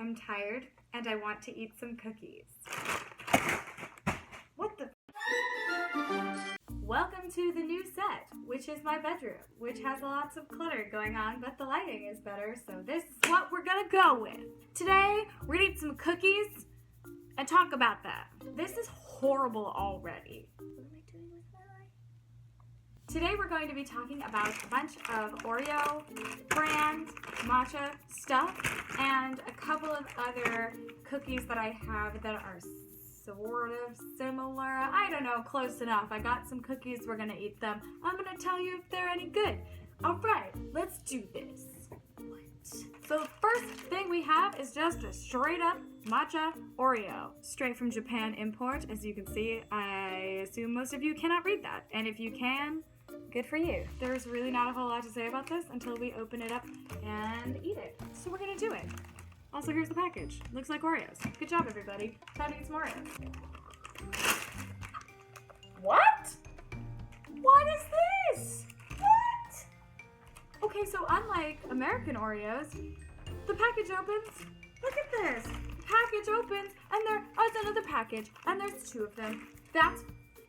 I'm tired and I want to eat some cookies. What the? Welcome to the new set, which is my bedroom, which has lots of clutter going on, but the lighting is better, so this is what we're gonna go with. Today, we're gonna eat some cookies and talk about that. This is horrible already. What am I doing with my life? Today, we're going to be talking about a bunch of Oreo brand matcha stuff and a couple of other cookies that I have that are sort of similar. I don't know, close enough. I got some cookies, we're gonna eat them. I'm gonna tell you if they're any good. All right, let's do this. So the first thing we have is just a straight up matcha Oreo. Straight from Japan import. As you can see, I assume most of you cannot read that. And if you can, good for you. There's really not a whole lot to say about this until we open it up and eat it. So we're gonna do it. Also, here's the package. Looks like Oreos. Good job, everybody. Time to eat some Oreos. What? What is this? What? Okay, so unlike American Oreos, the package opens. Look at this. The package opens, and there is another package, and there's two of them. That's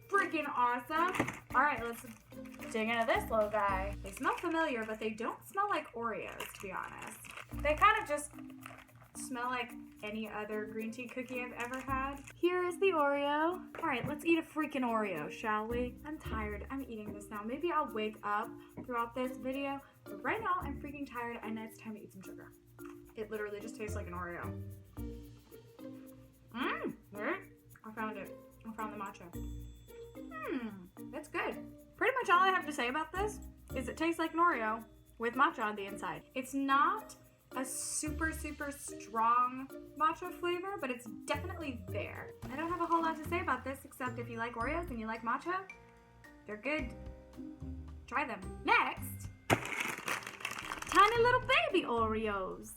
freaking awesome. All right, let's dig into this little guy. They smell familiar, but they don't smell like Oreos, to be honest. They kind of just smell like any other green tea cookie I've ever had. Here is the Oreo. All right, let's eat a freaking Oreo, shall we? I'm tired. I'm eating this now. Maybe I'll wake up throughout this video, but right now I'm freaking tired and it's time to eat some sugar. It literally just tastes like an Oreo. I found it. I found the matcha. That's good. Pretty much all I have to say about this is it tastes like an Oreo with matcha on the inside. It's not a super strong matcha flavor, but it's definitely there. I don't have a whole lot to say about this except if you like Oreos and you like matcha, they're good. Try them. Next, tiny little baby Oreos.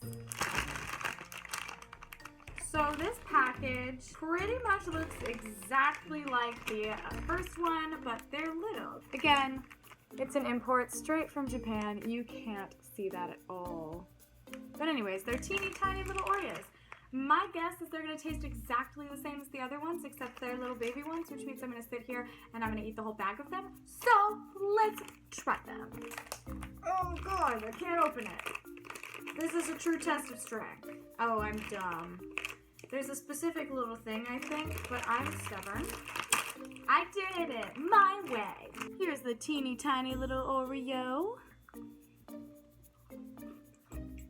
So this package pretty much looks exactly like the first one, but they're little. Again, it's an import straight from Japan. You can't see that at all. But anyways, they're teeny tiny little Oreos. My guess is they're gonna taste exactly the same as the other ones, except they're little baby ones, which means I'm gonna sit here and I'm gonna eat the whole bag of them. So let's try them. Oh God, I can't open it. This is a true test of strength. Oh, I'm dumb. There's a specific little thing, I think, but I'm stubborn. I did it my way. Here's the teeny tiny little Oreo.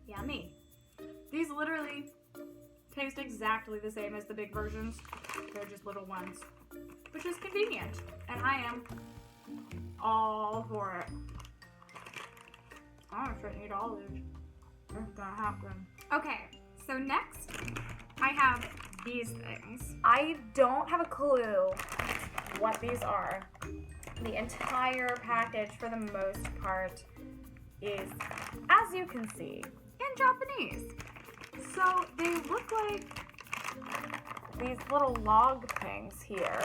Yummy. These literally taste exactly the same as the big versions. They're just little ones, which is convenient, and I am all for it. I shouldn't eat all of these. It's gonna happen. Okay, so next I have these things. I don't have a clue what these are. The entire package, for the most part, is, as you can see, in Japanese. So they look like these little log things here.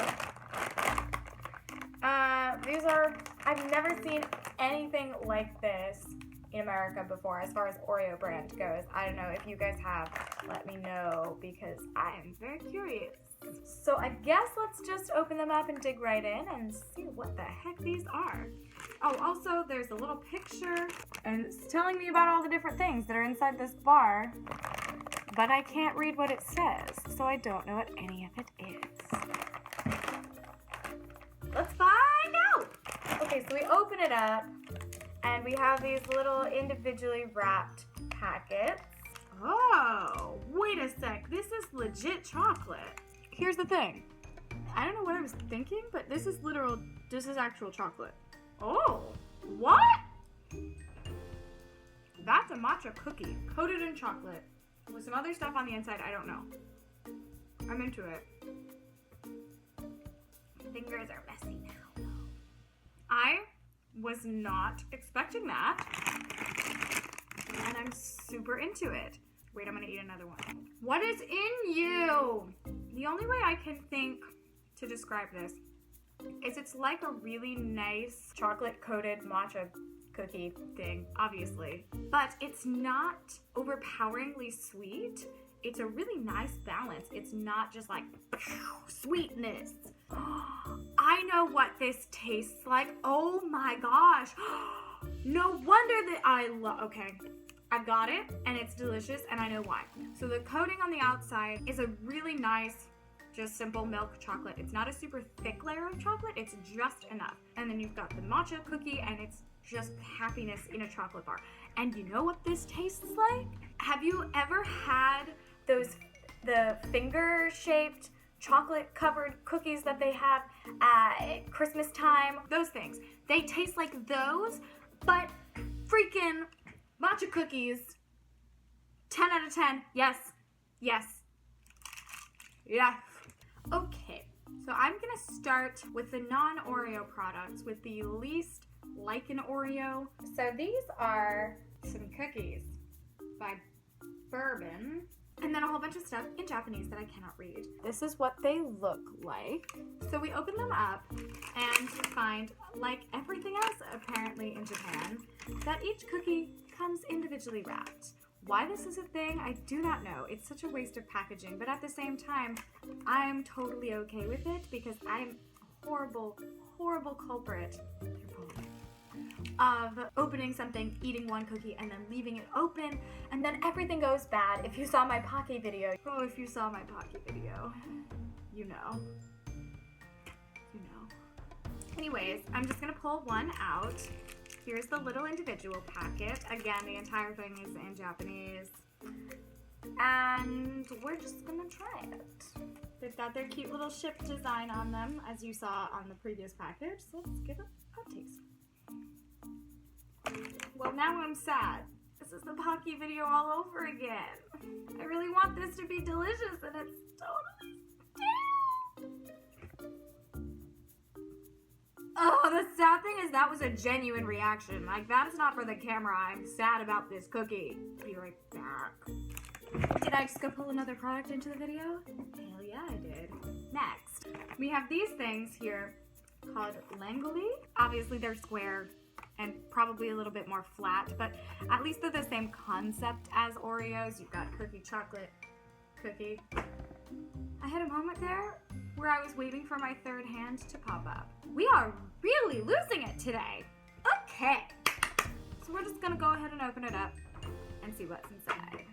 I've never seen anything like this in America before as far as Oreo brand goes. I don't know if you guys have. Let me know because I am very curious. So I guess let's just open them up and dig right in and see what the heck these are. Oh, also there's a little picture and it's telling me about all the different things that are inside this bar, but I can't read what it says, so I don't know what any of it is. Let's find out! Okay, so we open it up and we have these little individually wrapped packets. Oh, wait a sec, this is legit chocolate. Here's the thing. I don't know what I was thinking, but this is actual chocolate. Oh, what? That's a matcha cookie coated in chocolate with some other stuff on the inside. I don't know. I'm into it. Fingers are messy now. I was not expecting that, and I'm super into it. Wait, I'm gonna eat another one. What is in you? The only way I can think to describe this is it's like a really nice chocolate-coated matcha cookie thing, obviously. But it's not overpoweringly sweet. it's a really nice balance. It's not just like sweetness. I know what this tastes like. Oh my gosh. No wonder that I love, okay. I've got it, and it's delicious, and I know why. So the coating on the outside is a really nice, just simple milk chocolate. It's not a super thick layer of chocolate, it's just enough. And then you've got the matcha cookie, and it's just happiness in a chocolate bar. And you know what this tastes like? Have you ever had the finger-shaped chocolate-covered cookies that they have at Christmas time? Those things. They taste like those, but freaking matcha cookies. 10 out of 10. Yes. Yes. Yeah. Okay. So I'm going to start with the non-Oreo products with the least like an Oreo. So these are some cookies by Bourbon. And then a whole bunch of stuff in Japanese that I cannot read. This is what they look like. So we open them up and you find, like everything else apparently in Japan, that each cookie comes individually wrapped. Why this is a thing, I do not know. It's such a waste of packaging, but at the same time, I'm totally okay with it because I'm a horrible, horrible culprit of opening something, eating one cookie, and then leaving it open, and then everything goes bad. If you saw my Pocky video, if you saw my Pocky video, you know. You know. Anyways, I'm just gonna pull one out. Here's the little individual packet. Again, the entire thing is in Japanese. And we're just gonna try it. They've got their cute little ship design on them, as you saw on the previous package. So let's give it a taste. Well, now I'm sad. This is the Pocky video all over again. I really want this to be delicious, and it's totally stale. Oh, the sad thing is that was a genuine reaction. Like, that's not for the camera. I'm sad about this cookie. Be right back. Did I just go pull another product into the video? Hell yeah, I did. Next, we have these things here called Langoli. Obviously, they're square and probably a little bit more flat, but at least they're the same concept as Oreos. You've got cookie, chocolate, cookie. I had a moment there where I was waiting for my third hand to pop up. We are really losing it today. Okay, so we're just gonna go ahead and open it up and see what's inside.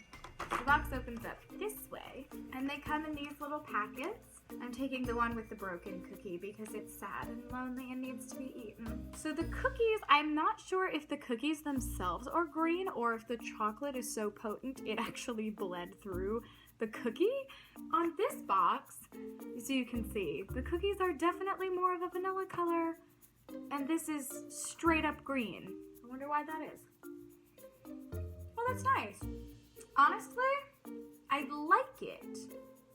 The box opens up this way, and they come in these little packets. I'm taking the one with the broken cookie because it's sad and lonely and needs to be eaten. So the cookies, I'm not sure if the cookies themselves are green or if the chocolate is so potent it actually bled through the cookie. On this box, so you can see, the cookies are definitely more of a vanilla color, and this is straight up green. I wonder why that is. Well, that's nice. Honestly, I like it,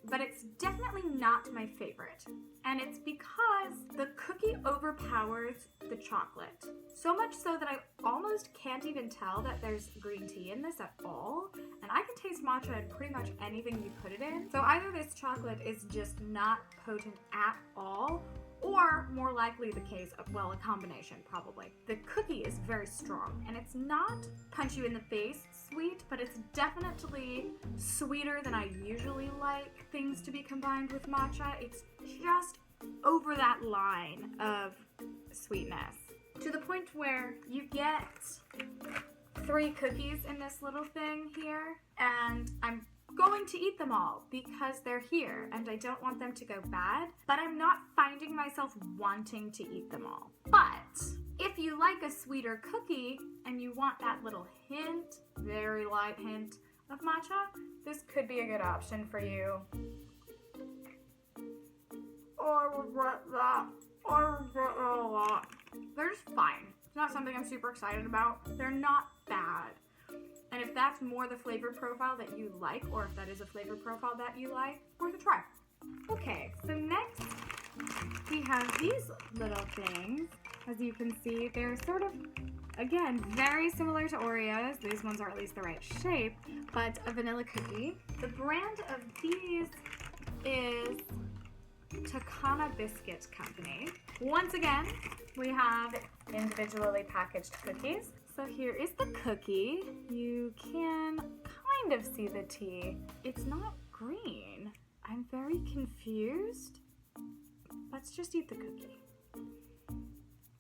but it's definitely not my favorite. And it's because the cookie overpowers the chocolate. So much so that I almost can't even tell that there's green tea in this at all. And I can taste matcha in pretty much anything you put it in. So either this chocolate is just not potent at all, or more likely the case of, well, a combination probably. The cookie is very strong, and it's not punch you in the face sweet, but it's definitely sweeter than I usually like things to be combined with matcha. It's just over that line of sweetness, to the point where you get 3 cookies in this little thing here, and I'm going to eat them all because they're here and I don't want them to go bad, but I'm not finding myself wanting to eat them all. But if you like a sweeter cookie and you want that little hint, very light hint of matcha, this could be a good option for you. I regret that. I regret it a lot. They're just fine. It's not something I'm super excited about. They're not bad. And if that's more the flavor profile that you like, or if that is a flavor profile that you like, worth a try. Okay, so next we have these little things. As you can see, they're sort of, again, very similar to Oreos. These ones are at least the right shape, but a vanilla cookie. The brand of these is Takana Biscuit Company. Once again, we have individually packaged cookies. So here is the cookie. You can kind of see the tea. It's not green. I'm very confused. Let's just eat the cookie.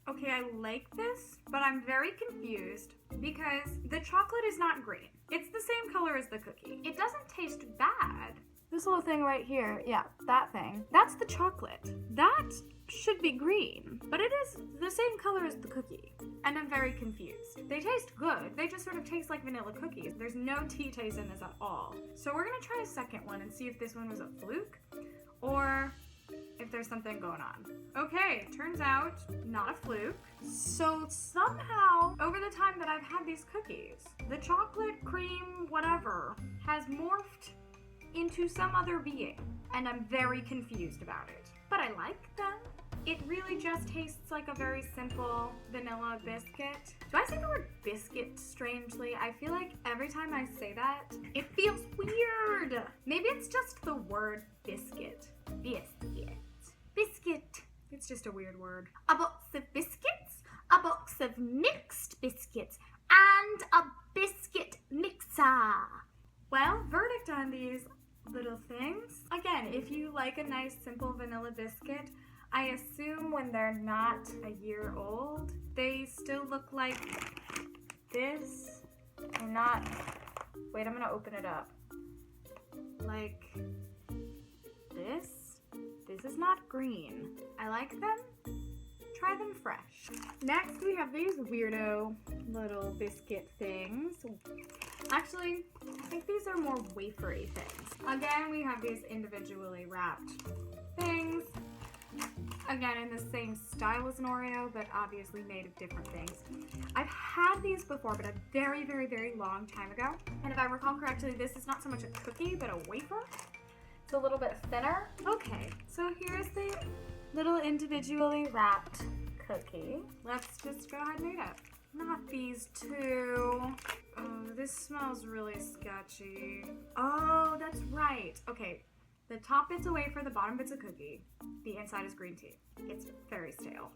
Okay, I like this, but I'm very confused because the chocolate is not green. It's the same color as the cookie. It doesn't taste bad. This little thing right here, yeah, that thing. That's the chocolate. That should be green, but it is the same color as the cookie. And I'm very confused. They taste good. They just sort of taste like vanilla cookies. There's no tea taste in this at all. So we're gonna try a second one and see if this one was a fluke or if there's something going on. Okay, turns out not a fluke. So somehow, over the time that I've had these cookies, the chocolate cream whatever has morphed into some other being, and I'm very confused about it. But I like them. It really just tastes like a very simple vanilla biscuit. Do I say the word biscuit strangely? I feel like every time I say that, it feels weird. Maybe it's just the word biscuit. Biscuit. Biscuit. It's just a weird word. A box of biscuits, a box of mixed biscuits, and a biscuit mixer. Well, verdict on these little things. Again, if you like a nice simple vanilla biscuit, I assume when they're not a year old, they still look like this and not, wait, I'm gonna open it up. Like this. This is not green. I like them. Try them fresh. Next, we have these weirdo little biscuit things. Actually, I think these are more wafery things. Again, we have these individually wrapped things. Again, in the same style as an Oreo, but obviously made of different things. I've had these before, but a very, very, very long time ago. And if I recall correctly, this is not so much a cookie, but a wafer. It's a little bit thinner. Okay, so here's the little individually wrapped cookie. Let's just go ahead and eat it. Not these two. Oh, this smells really sketchy. Oh, that's right. Okay, the top bit's a wafer, the bottom bit's a cookie. The inside is green tea. It's very stale.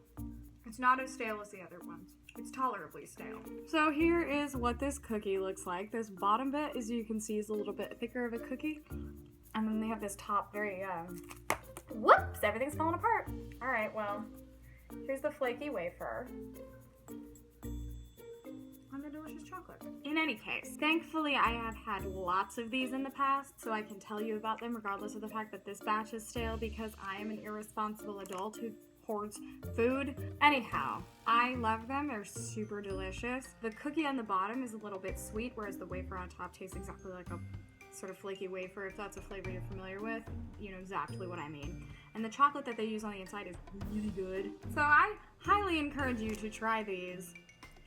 It's not as stale as the other ones. It's tolerably stale. So here is what this cookie looks like. This bottom bit, as you can see, is a little bit thicker of a cookie. And then they have this top very, whoops, everything's falling apart. All right, well, here's the flaky wafer. And the delicious chocolate. In any case, thankfully I have had lots of these in the past, so I can tell you about them regardless of the fact that this batch is stale because I am an irresponsible adult who hoards food. Anyhow, I love them. They're super delicious. The cookie on the bottom is a little bit sweet, whereas the wafer on top tastes exactly like a sort of flaky wafer. If that's a flavor you're familiar with, you know exactly what I mean. And the chocolate that they use on the inside is really good. So I highly encourage you to try these.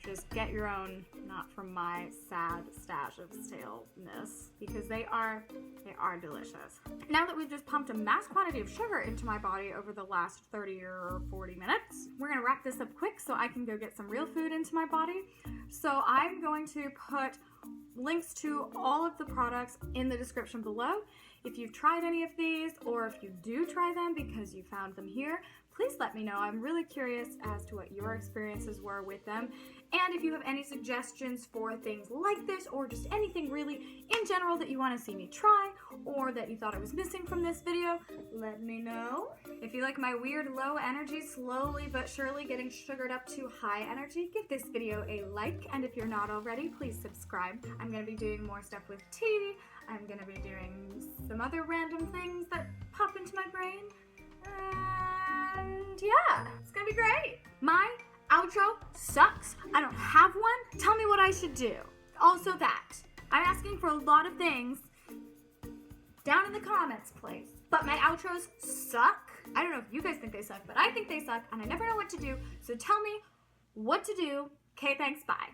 Just get your own, not from my sad stash of staleness, because they are delicious. Now that we've just pumped a mass quantity of sugar into my body over the last 30 or 40 minutes, we're gonna wrap this up quick so I can go get some real food into my body. So I'm going to put links to all of the products in the description below. If you've tried any of these, or if you do try them because you found them here, please let me know. I'm really curious as to what your experiences were with them. And if you have any suggestions for things like this, or just anything really in general that you want to see me try, or that you thought I was missing from this video, let me know. If you like my weird low energy, slowly but surely getting sugared up to high energy, give this video a like. And if you're not already, please subscribe. I'm going to be doing more stuff with tea. I'm going to be doing some other random things that pop into my brain. And yeah, it's gonna be great. My outro sucks. I don't have one. Tell me what I should do. Also that. I'm asking for a lot of things down in the comments, please. But my outros suck. I don't know if you guys think they suck, but I think they suck and I never know what to do. So tell me what to do. Okay, thanks, bye.